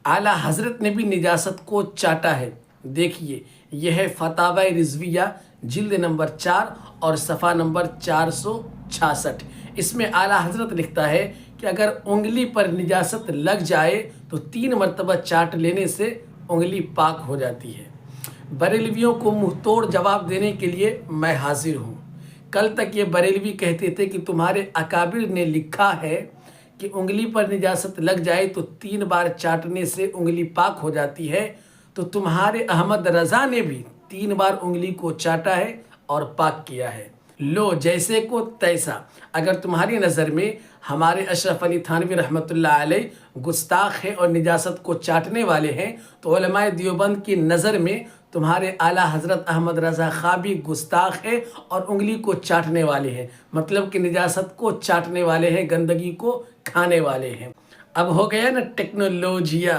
आला हजरत ने भी निजासत को चाटा है। देखिए, यह है फतावा रिजविया जिल्द नंबर 4 और सफ़ा नंबर 466। इसमें आला हजरत लिखता है कि अगर उंगली पर निजासत लग जाए तो 3 मरतबा चाट लेने से उंगली पाक हो जाती है। बरेलवियों को मुंह तोड़ जवाब देने के लिए मैं हाजिर हूँ। कल तक ये बरेलवी कहते थे कि तुम्हारे अकाबिर ने लिखा है कि उंगली पर निजासत लग जाए तो 3 बार चाटने से उंगली पाक हो जाती है, तो तुम्हारे अहमद रज़ा ने भी 3 बार उंगली को चाटा है और पाक किया है। लो जैसे को तैसा। अगर तुम्हारी नज़र में हमारे अशरफ अली थानवी रहमतुल्लाह अलैह गुस्ताख हैं और निजासत को चाटने वाले हैं, तो उलमाए देवबंद की नज़र में तुम्हारे आला हज़रत अहमद रज़ा खां भी गुस्ताख है और उंगली को चाटने वाले हैं। मतलब कि निजासत को चाटने वाले हैं, गंदगी को खाने वाले हैं। अब हो गया ना टेक्नोलॉजिया।